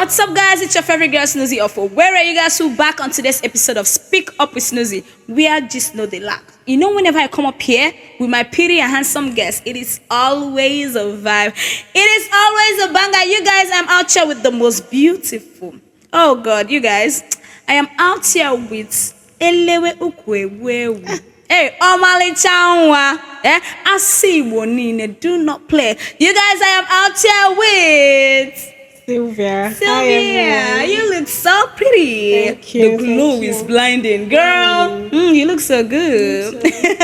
What's up, guys? It's your favorite girl, Snoozy of Owerri. You guys who back on today's episode of Speak Up with Snoozy. We are just know the lack. You know, whenever I come up here with my pretty and handsome guest, it is always a vibe. It is always a banger. You guys, I'm out here with the most beautiful. Oh God, you guys, I am out here with Elewe Ukwewewu. Hey, Omali Chanwa. I see one. Do not play. You guys, I am out here with Sylvia. Sylvia, Hi, everyone. you look so pretty. Thank you, The glow thank is you. blinding. Girl, you look so good.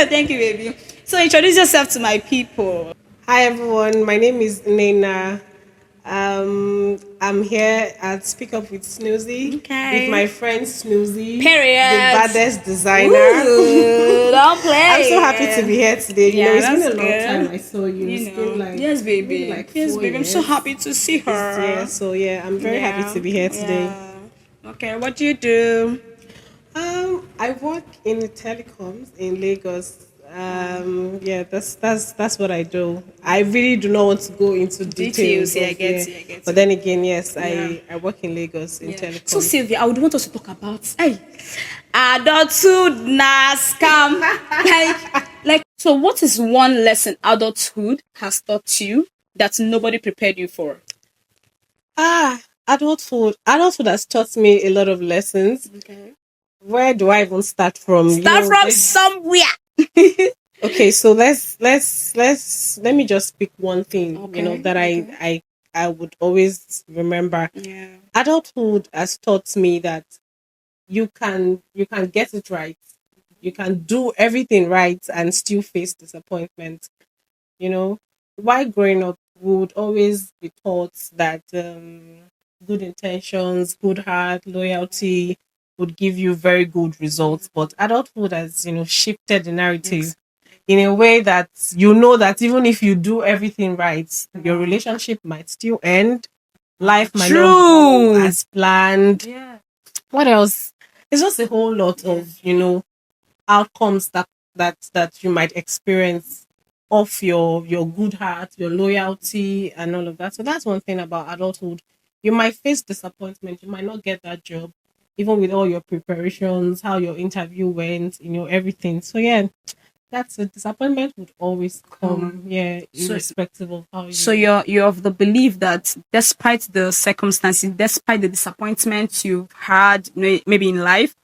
Thank you, baby. So introduce yourself to my people. Hi, everyone. My name is Nena. I'm here at Speak Up with Snoozy Okay. with my friend Snoozy, Period. the baddest designer. Ooh, don't play. I'm so happy to be here today. You Yeah, know, it's been that's a long good. time I saw you. You It's know. been like Yes, baby. maybe like Yes, 4 baby. I'm so years. happy to see her. Yeah, so yeah, I'm very happy to be here today. Yeah. Okay, what do you do? I work in the telecoms in Lagos. Yeah, that's what I do. I really do not want to go into details. Yeah, I of- get you, I get But you. then again, yes, Yeah. I work in Lagos in Yeah. telecoms. So Sylvia, I would want us to talk about adulthood na scam. like so what is one lesson adulthood has taught you that nobody prepared you for? Adulthood has taught me a lot of lessons. Okay. Where do I even start from? Start from there's- somewhere. Okay, so let me just pick one thing, Okay, that I would always remember. Yeah. Adulthood has taught me that you can get it right. You can do everything right and still face disappointment. While growing up, we would always be taught that good intentions, good heart, loyalty would give you very good results. But adulthood has, shifted the narrative in a way that that even if you do everything right, your relationship might still end. Life might not go True. as planned. Yeah. What else? It's just a whole lot of outcomes that you might experience of your good heart, your loyalty, and all of that. So that's one thing about adulthood. You might face disappointment. You might not get that job, even with all your preparations, how your interview went, everything. So yeah, that's a disappointment would always come. Yeah, So- irrespective of how you. So you're of the belief that despite the circumstances, despite the disappointments you've had, maybe in life,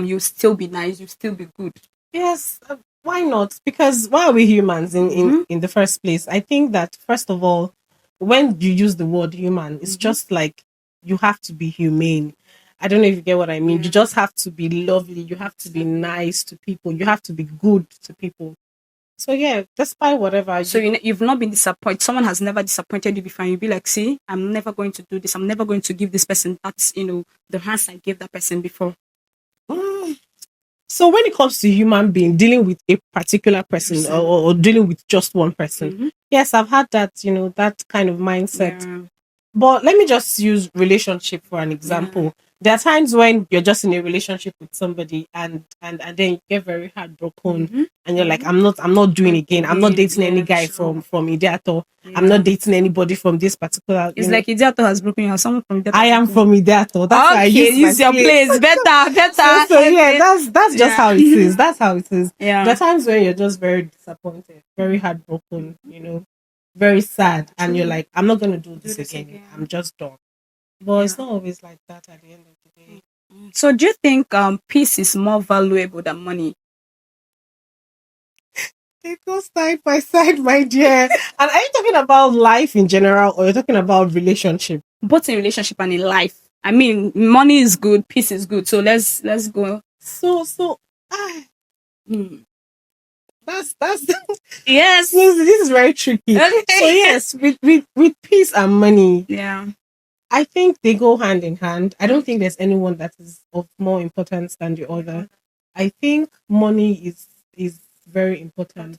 you still be nice, you still be good. Yes, why not? Because why are we humans in the first place? I think that first of all, when you use the word human, it's just like you have to be humane. I don't know if you get what I mean. You just have to be lovely. You have to be nice to people. You have to be good to people. So yeah, despite whatever. So you've not been disappointed. Someone has never disappointed you before. And you'll be like, see, I'm never going to do this. I'm never going to give this person that's the hands I gave that person before. Mm. So when it comes to human being dealing with a particular person or dealing with just one person, yes, I've had that, that kind of mindset. Yeah. But let me just use relationship for an example. There are times when you're just in a relationship with somebody and then you get very heartbroken and you're like, I'm not doing again. I'm not dating any guy from Ideato. I'm not dating anybody from this particular. It's like Ideato has broken your someone from Ideato. I am from Ideato. That's why I use your place. Better. So yeah, that's just how it is. That's how it is. Yeah. There are times when you're just very disappointed, very heartbroken, very sad, and you're like, I'm not gonna do this again. I'm just done. But it's not always like that at the end of the day. So do you think peace is more valuable than money? They go side by side, my dear. And are you talking about life in general, or you're talking about relationship? Both in relationship and in life. I mean, money is good, peace is good. So let's go. So Hmm. that's Yes. this is very tricky. Okay. So yes, with peace and money, Yeah. I think they go hand in hand. I don't think there's anyone that is of more importance than the other. I think money is very important,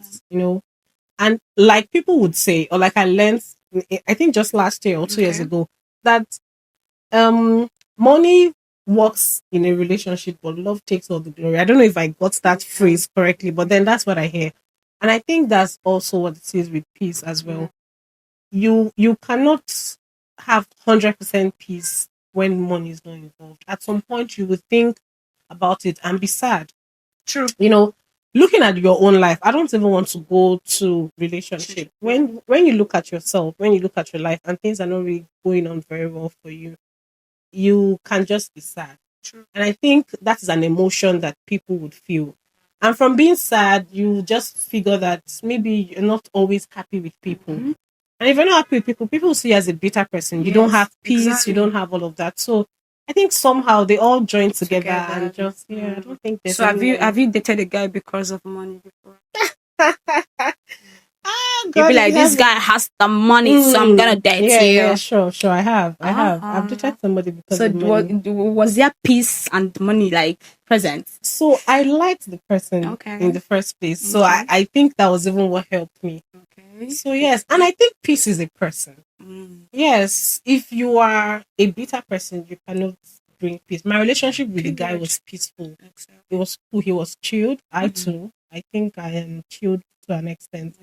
and like people would say, or like I learned, I think just last year or 2 years ago, that money works in a relationship, but love takes all the glory. I don't know if I got that phrase correctly, but then that's what I hear, and I think that's also what it is with peace as well. You cannot have 100% peace when money is not involved. At some point, you would think about it and be sad. True. You know, looking at your own life, I don't even want to go to relationship. When you look at yourself, when you look at your life, and things are not really going on very well for you, you can just be sad. True. And I think that is an emotion that people would feel. And from being sad, you just figure that maybe you're not always happy with people. Mhm. And if you're not happy with people, people see you as a bitter person. You don't Yes, have peace, exactly. you don't have all of that. So I think somehow they all join together, Together. and just, I don't think there's So have you anyone. dated a guy because of money before? Ah, You'd God be in like, this heaven. guy has the money, so I'm gonna date Yeah, you. yeah, sure. I have. I've Uh-huh. dated somebody because So of money. was there peace and money like present? So I liked the person Okay. in the first place. So Okay. I think that was even what helped me. Okay. So yes, and I think peace is a person. Mm. Yes, if you are a bitter person, you cannot bring peace. My relationship with the guy Period. was peaceful. Exactly. It was cool. He was chilled. I Mhm. too. I think I am chilled to an extent.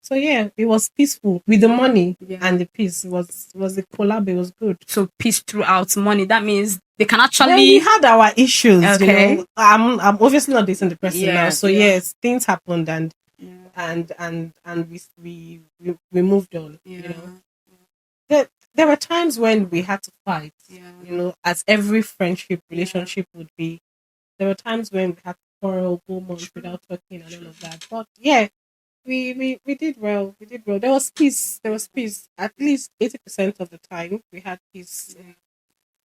So yeah, it was peaceful with the money and the peace. It was the collab. It was good. So peace throughout money. That means they can Well, we actually. had our issues, Okay. I'm obviously not dating the person now. Yeah, So yeah. yes, things happened, and Yeah. we moved on. Yeah. There were times when we had to fight. Yeah. As every friendship relationship would be. There were times when we had to quarrel, go months without talking, and all of that. But yeah, we did well. We did well. There was peace. There was peace. At least 80% of the time, we had peace.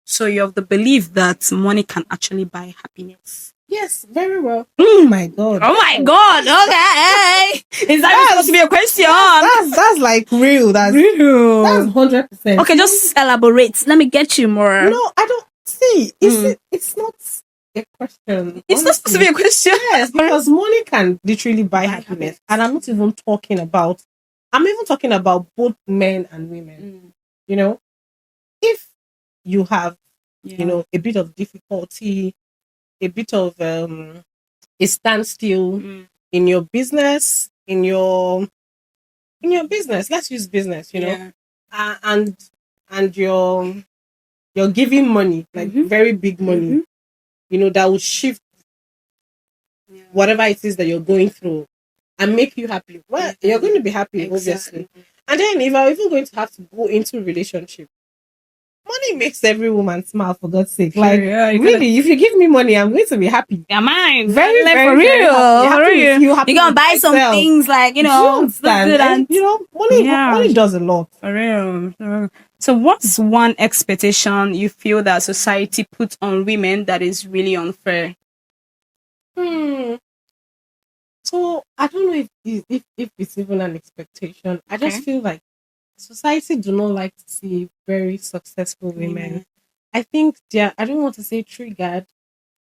So you have the belief that money can actually buy happiness. Yes, very well. Oh my God. Oh my God! Okay, is that That's- supposed to be a question? That's like real. That's real. 100%. Okay, just elaborate. Let me get you more. No, I don't see. It's not a question. It's not supposed to be a question. Yes, because money can literally buy Buy happiness. happiness. And I'm not even talking about. I'm even talking about both men and women. If you have, a bit of difficulty, a bit of a standstill in your business, in your business. Let's use business. And you're giving money, like very big money. That will shift whatever it is that you're going through and make you happy. Well, you're going to be happy, obviously. And then if I'm even going to have to go into a relationship, money makes every woman smile, for God's sake. Like, really, if you give me money, I'm going to be happy. Yeah, mine. Very, like, very, for very real. happy. Happy For with real. you, happy You're gonna with buy some myself. things like, Do you look understand? good And, money does a lot. For real. So what's one expectation you feel that society puts on women that is really unfair? So I don't know if it's even an expectation. I just feel like society do not like to see very successful women. I think I don't want to say triggered.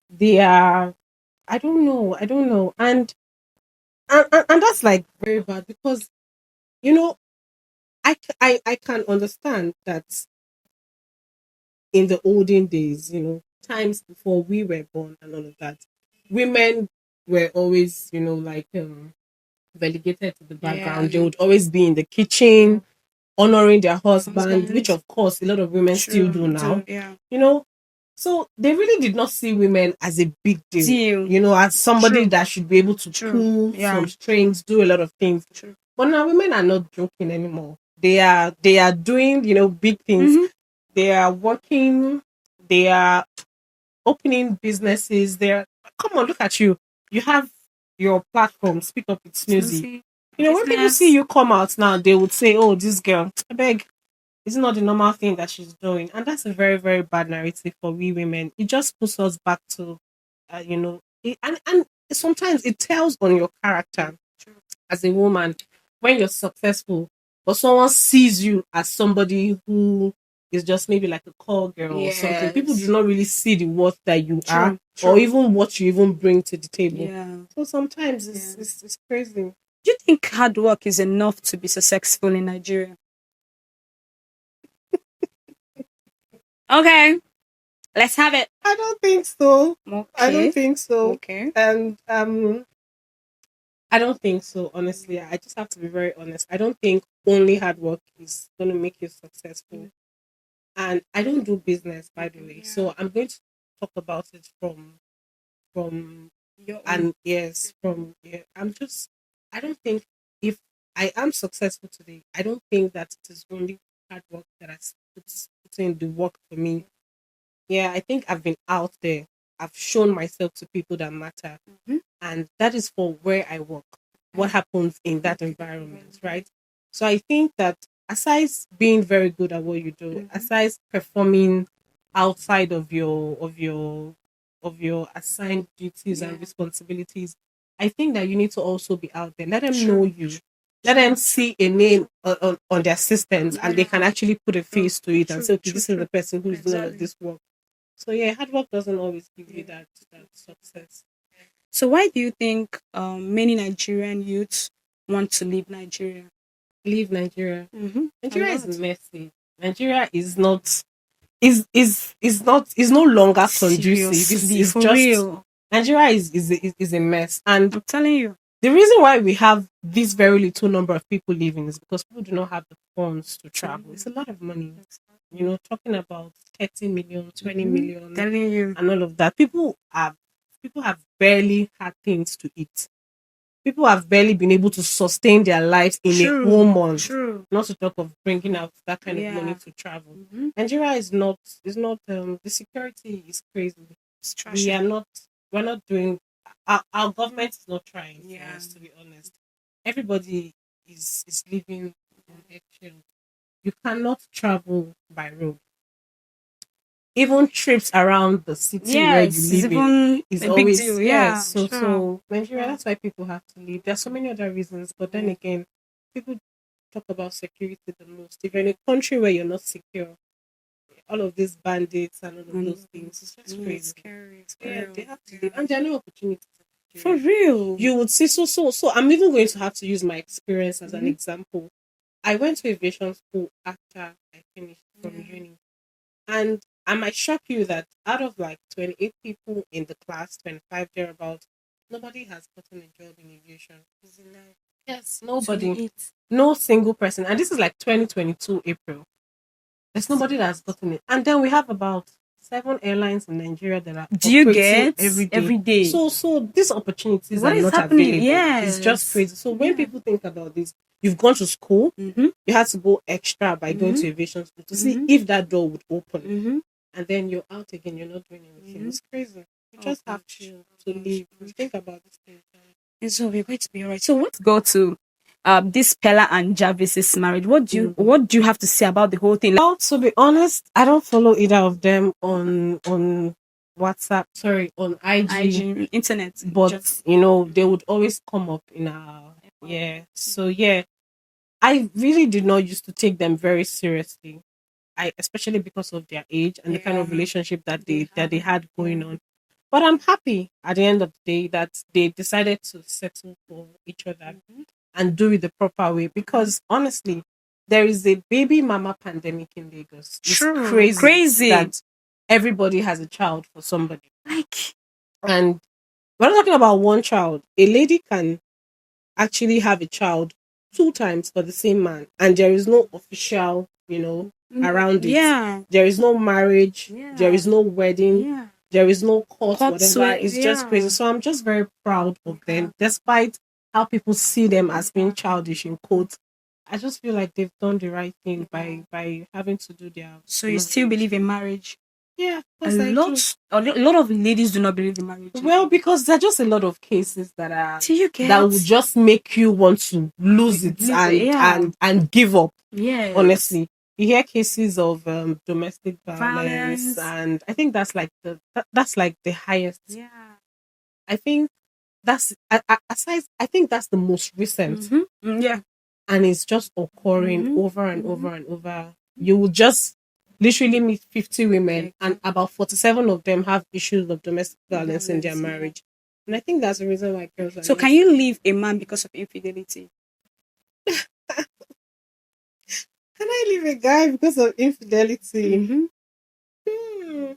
They are, I don't know. And that's like very bad because, I can understand that in the olden days, times before we were born and all of that, women were always, like, relegated to the background. They would always be in the kitchen, honoring their husband, which of course a lot of women still do now. So they really did not see women as a big deal, as somebody that should be able to pull some strings, do a lot of things. But now women are not joking anymore. They are doing, big things. They are working, they are opening businesses. Come on, look at you. You have your platform, Speak Up with Snoozy. When people see you come out now, they would say, "Oh, this girl, I beg, it's not the normal thing that she's doing," and that's a very, very bad narrative for we women. It just puts us back to, and sometimes it tells on your character as a woman when you're successful, but someone sees you as somebody who is just maybe like a call girl or something. People do not really see the worth that you are, or even what you even bring to the table. So sometimes it's crazy. Do you think hard work is enough to be successful in Nigeria? Okay, let's have it. I don't think so. Okay. I don't think so. Okay. And I don't think so, honestly. I just have to be very honest. I don't think only hard work is going to make you successful. And I don't do business, by the way. Yeah. So I'm going to talk about it from Your own. and yes, from yeah. I don't think if I am successful today, I don't think that it is only hard work that has put in the work for me. Yeah, I think I've been out there. I've shown myself to people that matter. Mhm. And that is for where I work. What happens in that environment, right? So I think that aside being very good at what you do, Mhm. aside performing outside of your assigned duties and Yeah. responsibilities, I think that you need to also be out there. Let them know True. you. Let them see a name on their systems, and they Yeah. can actually put a face to it and True. say, okay, True. this is True. the person who's doing all of Exactly. this work. So yeah, hard work doesn't always give you Yeah. that success. So why do you think many Nigerian youths want to leave Nigeria? Leave Nigeria. A Nigeria is lot. messy. Nigeria is no longer conducive. Seriously, It's for just real. Nigeria is a mess. And I'm telling you. the reason why we have this very little number of people leaving is because people do not have the funds to travel. It's a lot of money. Talking about 30 million, 20 million, Telling you. and all of that. People have barely had things to eat. People have barely been able to sustain their lives in a whole True. month. True. Not to talk of bringing out that kind of money Yeah. to travel. Mm-hmm. Nigeria is not the security is crazy. It's We trashy. are not we're not doing our government is not trying for Yeah. us, to be honest. Everybody is living on eggshells. You cannot travel by road. Even trips around the city where you Yes, it's live in even is a big always, deal. yes. Yeah. So Sure. Nigeria, Sure. that's why people have to leave. There's so many other reasons, but then Yeah. again, people talk about security the most. If you're in a country where you're not secure, all of these bandits and all of those And things, it's just yeah, it's crazy. scary. It's So yeah, real. they have to leave, Yeah. and there are no opportunities in For Nigeria. real. You would see, so. I'm even going to have to use my experience as an Mhm. example. I went to aviation school after I finished from Yeah. uni, and I might shock you that out of like 28 people in the class, 25 thereabout, nobody has gotten a job in aviation. It's a lie. Yes, nobody. 28. No single person. And this is like 2022 April. There's nobody that has gotten it. And then we have about 7 airlines in Nigeria that are Do you operating get every day. every day? So these opportunities What are is not happening? available. It's just Yes. crazy. So when Yeah. people think about this, you've gone to school, Mm-hmm. you had to go extra by going Mm-hmm. to aviation school to see Mm-hmm. if that door would open, Mm-hmm. and then you're out again, you're not doing anything. Mm-hmm. It's crazy. You Oh just have gosh. to leave and think about this thing. And so we're going to be alright. So let's go to this Pella and Jarvis's marriage. Mhm. What do you have to say about the whole thing? Like, Well, to be honest, I don't follow either of them on WhatsApp. Sorry, on IG. IG, internet. But they would always come up in our, yeah. So yeah, I really did not used to take them very seriously. I especially because of their age and the kind Yeah. of relationship that They they have. had going Yeah. on. But I'm happy at the end of the day that they decided to settle for each other Mhm. and do it the proper way, because honestly, there is a baby mama pandemic in Lagos. It's True. crazy Crazy. that everybody has a child for somebody. Like, And we're not talking about one child. A lady can actually have a child 2 times for the same man, and there is no official, around it. yeah. There is no marriage, there Yeah. is no wedding, Yeah. there is no court, Hot whatever. sweat. It's just crazy. Yeah. So I'm just very proud of them, despite how people see them as being childish in quotes. I just feel like they've done the right thing by having to do their So you still marriage. believe in marriage? Yeah, of A course I do. lot, a lot of ladies do not believe in marriage. Well, because there are just a lot of cases Do you that get? would just make you want to lose it Leave it, yeah. and give up. Yes. Honestly, you hear cases of domestic violence, Violence. and I think that's like the highest. Yeah. I think aside. I think that's the most recent, Yeah. and it's just occurring Mhm. over and over and over. You will just literally meet 50 women, and about 47 of them have issues of domestic violence in their Violence, yeah. marriage. And I think that's the reason why girls are So not. can you leave a man because of infidelity? Can I leave a guy because of infidelity? Mm-hmm. Hmm.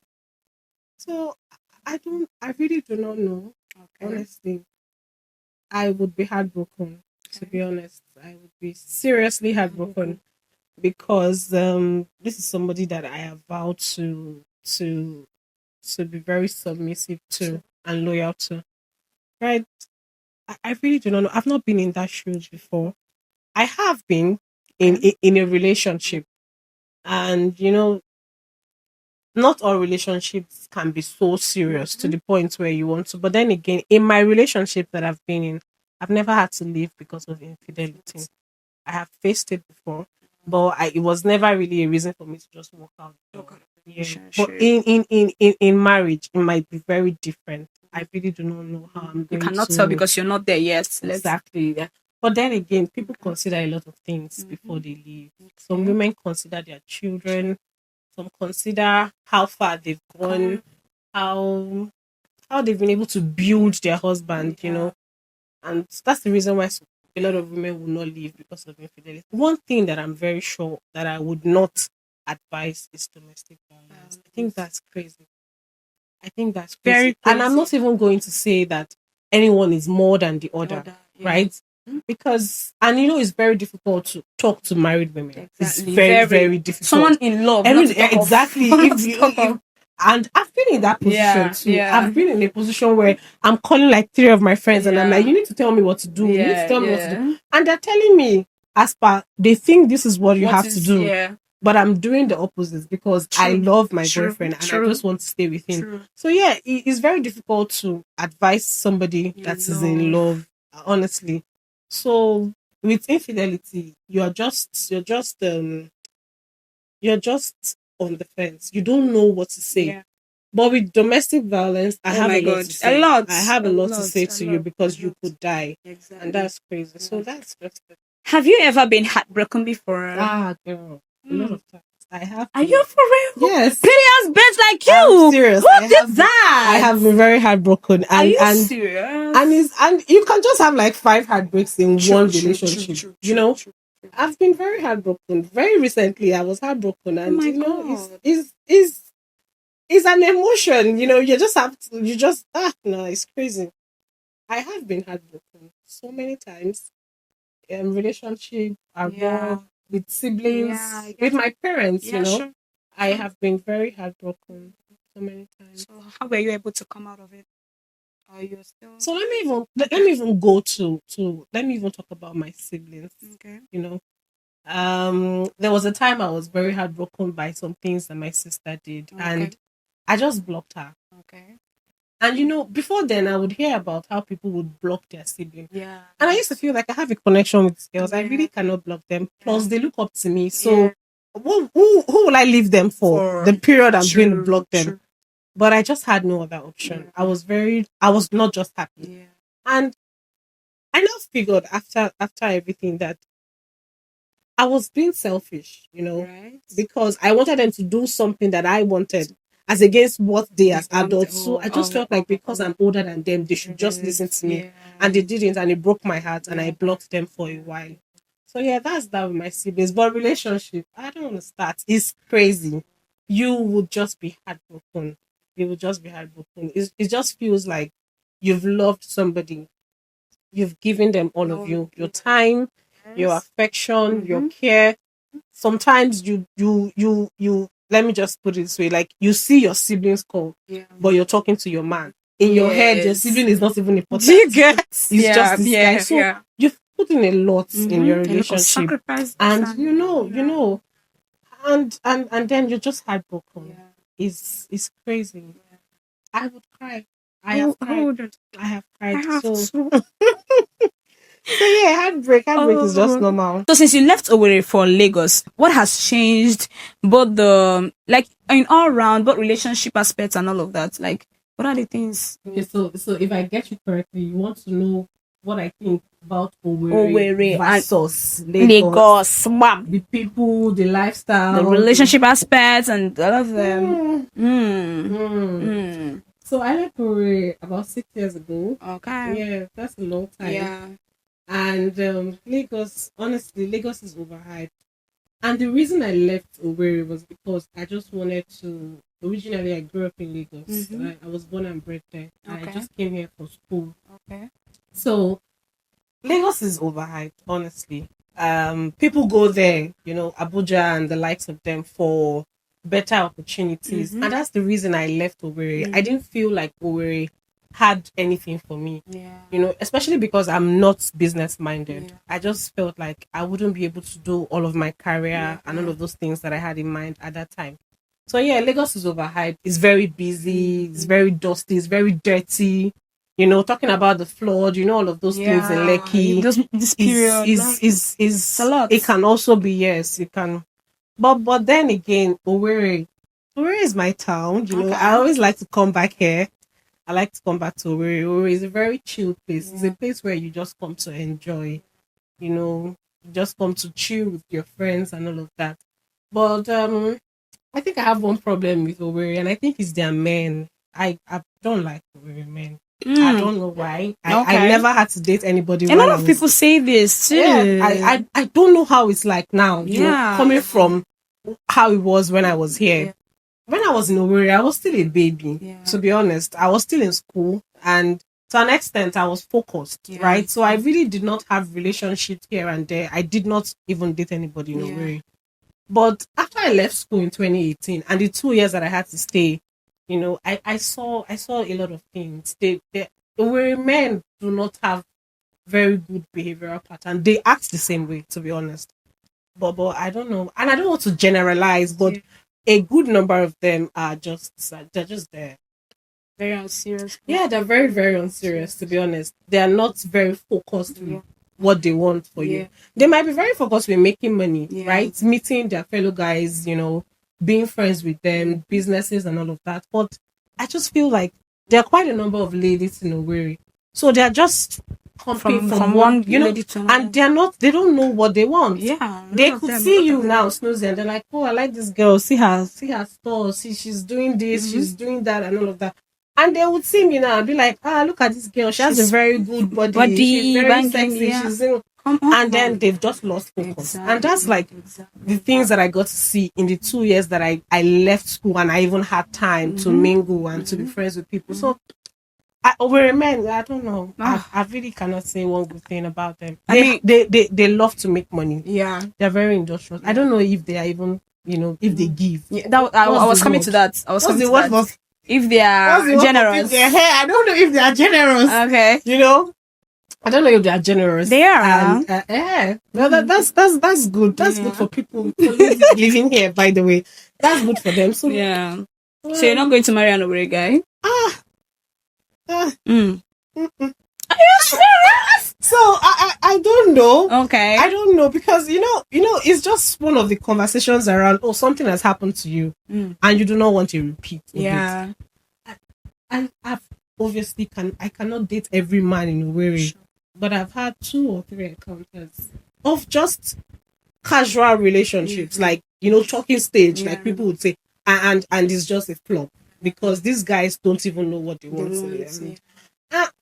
So I really do not know. Okay. Honestly, I would be heartbroken. To Okay. be honest, I would be seriously heartbroken. because this is somebody that I have vowed to to be very submissive to and loyal to. Right? I really do not know. I've not been in that shoes before. I have been in a relationship, and not all relationships can be so serious to Mhm. the point where you want to. But then again, in my relationship that I've been in, I've never had to leave because of infidelity. I have faced it before, but it was never really a reason for me to just walk out the door. Okay. Yeah. But Relationship. in marriage, it might be very different. I really do not know how I'm You going cannot tell to because you're not there yet. Let's. exactly. Yeah. But then again, people Okay. consider a lot of things before Mhm. they leave. Some Okay. women consider their children. Some consider how far they've gone, Come. how how they've been able to build their husband. Yeah. And that's the reason why a lot of women will not leave because of infidelity. One thing that I'm very sure that I would not advise is domestic violence. I think that's crazy. I think that's Very crazy. And I'm crazy. not even going to say that anyone is more than the The other, other. Yeah. right? Because, and it's very difficult to talk to married women. It's Exactly. very, Very. very Someone difficult. in love, not Every, to talk of. exactly. Not If to you, talk if, of. and I've been in that position Yeah. too. Yeah. I've been in a position where I'm calling like three of my friends and I'm like, Yeah. you need to tell me what to do. You need to Yeah. tell me what to do. Yeah. And they're telling me, as per, they think this is what you What have to is? do. Yeah. But I'm doing the opposite because I True. love my True. boyfriend and I True. just want to stay with him. True. So yeah, it's very difficult to advise somebody that In is in love. love, honestly. So with infidelity, you're just on the fence. You don't know what to say. Yeah. But with domestic violence, I Oh have my a lot God. to A say. lot. I have a A lot to lot. say A to you lot. A because you lot. could die. And Exactly. that's crazy. So Yeah. that's just it. Have you ever been heartbroken before? Girl. A lot Mm. of times. I have Are you been. for real? Yes. Pretty ass bitch like I'm you. serious. Who did I that? have been very heartbroken Are and you serious? and you can just have like five heartbreaks in True, one true, true, relationship, true, true, true. I've been very heartbroken. Very recently I was heartbroken Oh and my it's God. it's an emotion, you just have to you just no, it's crazy. I have been heartbroken so many times. Relationship, at Yeah. work, with Yeah, I siblings, with get it. my parents, Yeah, sure. I Sure. have been very heartbroken so many times. So how were you able to come out of it? Or you're still So let okay. me even go to let me even talk about my siblings. Okay. You know, there was a time I was very heartbroken by some things that my sister did, Okay. and I just blocked her. Okay. And before then, I would hear about how people would block their siblings. Yeah. And I used to feel like I have a connection with these girls. I Yeah. really cannot block them. Yeah. Plus, they look up to me. Yeah. So, who will I leave them for? For The period I'm going to true, block them. true. But I just had no other option. Yeah. I was not just happy. Yeah. And I now figured after everything that I was being selfish, Right. because I wanted them to do something that I wanted as against what they They as want adults. So I just felt like because oh, I'm older than them, they should just listen yes. to me. Yeah. And they didn't, and it broke my heart, and I Yeah. blocked them for a while. So yeah, that's that with my siblings. But relationship, I don't want to start. It's crazy. You would just be heartbroken. You would just be heartbroken. It just feels like you've loved somebody. You've given them all of No. you, your time, your Yes. affection, your Mm-hmm. care. Sometimes you let me just put it this way, like you see your siblings call, Yeah. but you're talking to your man. In your head, your Yes. sibling is not even Do you important. get? It's just Yeah. this guy. Yeah. So Yeah. you've put in a lot in your Mm-hmm. A lot of relationship. sacrifices And and yeah. and then you're just heartbroken. Yeah. It's crazy. Yeah. I would cry. I have cried. Hold it. I have I cried. have So to. yeah, heartbreak is just Oh. normal. So since you left Owerri for Lagos, what has changed? Both the like in all round, both relationship aspects and all of that. Like, what are the things? Okay, so if I get you correctly, you want to know what I think about Owerri Owerri and versus Lagos, Lagos, bam. the people, the The lifestyle, relationship aspects and all of them. Mm, Hmm. mm. Hmm. So I left Owerri about 6 years ago. Okay. Yeah, that's a long time. Yeah. And Lagos, honestly, Lagos is overhyped. And the reason I left Owerri was because I just wanted to. Originally, I grew up in Lagos. Mm-hmm. I was born and bred there, and I Okay. just came here for school. Okay. So Lagos is overhyped, honestly. People go there, Abuja and the likes of them for better opportunities. Mm-hmm. And that's the reason I left Owerri. I Mm-hmm. didn't feel like Owerri had anything for me, Yeah. especially because I'm not business minded. Yeah. I just felt like I wouldn't be able to do all of my career Yeah. and all of those things that I had in mind at that time. So yeah, Lagos is overhyped. It's very busy. It's very dusty. It's very dirty. Talking about the flood. All of those things in Yeah. Lekki This period, like, it's a lot. it can also be, yes, it can, but then again, Owerri is my town. Okay. I always like to come back here. I like to come back to Owerri. Owerri is a very chill place. It's a place where you just come to enjoy, you just come to chill with your friends and all of that. But I think I have one problem with Owerri, and I think it's their men. I don't like Owerri men. I don't know why. I Okay. never had to date anybody. A while lot I of was, people say this too. yeah, I don't know how it's like now. Yeah. Coming from how it was when I was here. Yeah. When I was in Owerri, I was still a baby. Yeah. To be honest, I was still in school, and to an extent, I was focused, Yeah. right? So I really did not have relationships here and there. I did not even date anybody in Yeah. Owerri. But after I left school in 2018, and the 2 years that I had to stay, I saw a lot of things. The Owerri men do not have very good behavioral pattern. They act the same way, to be honest. But I don't know, and I don't want to generalize, but Yeah. a good number of them are they're just there. Very unserious. Yeah, they're very, very unserious, to be honest. They are not very focused Yeah. with what they want for Yeah. you. They might be very focused with making money, Yeah. right? Meeting their fellow guys, being friends with them, businesses and all of that. But I just feel like there are quite a number of ladies in Owerri. So they're just pumping From one lady to another. and they don't know what they want. Yeah. They lot of could them, see lot you of them. now, Snoozy, and they're like, "Oh, I like this girl. See her store. See, she's doing this, she's doing that, and all of that." And they would see me now and be like, "Look at this girl. She has a very good body. She's very banging, sexy. yeah. She's Come on. and then they've just lost focus." And that's like the things that I got to see in the 2 years that I left school, and I even had time to mingle and to be friends with people. So Owerri men, I don't know. I really cannot say one good thing about them. They love to make money. Yeah. They're very industrious. I don't know if they are even, if they give. Yeah, I What's was the coming word? to that. I was What's coming the to word that. for? If they What's the are word for generous. their hair? I don't know if they are generous. Okay. I don't know if they are generous. They are. And, yeah. Well, that's good. That's good for people living here. By the way, that's good for them. So Yeah. So you're not going to marry an Owerri guy? ah, Mm. so I don't know. Okay. I don't know, because it's just one of the conversations around, oh, something has happened to you Mm. and you do not want a repeat of it. Yeah. And I've obviously I cannot date every man in Owerri, but I've had 2 or 3 encounters of just casual relationships, like talking stage, Yeah. like people would say, and it's just a flop because these guys don't even know what they want.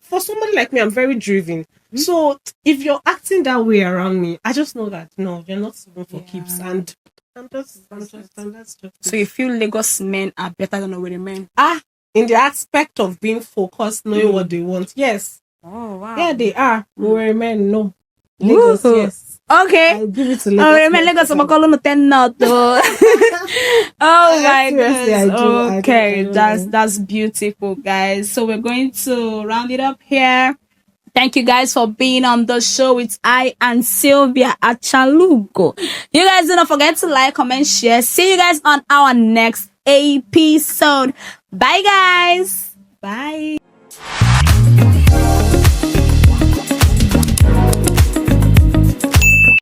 For somebody like me, I'm very driven. So if you're acting that way around me, I just know that no, you're not even for keeps, and that's just So you feel Lagos men are better than Owerri men? in the aspect of being focused, knowing what they want. Yes. Oh wow. Yeah, they are. Owerri men, no. Lagos, Woo. yes. Okay. I'll give it to Lagos. Owerri men, Lagos, I'm calling the 10 not though. Oh my Seriously, I goodness. do. Okay, I do. that's beautiful, guys. So we're going to round it up here. Thank you guys for being on the show with I and Sylvia Achalugo. You guys do not forget to like, comment, share. See you guys on our next episode. Bye, guys. Bye.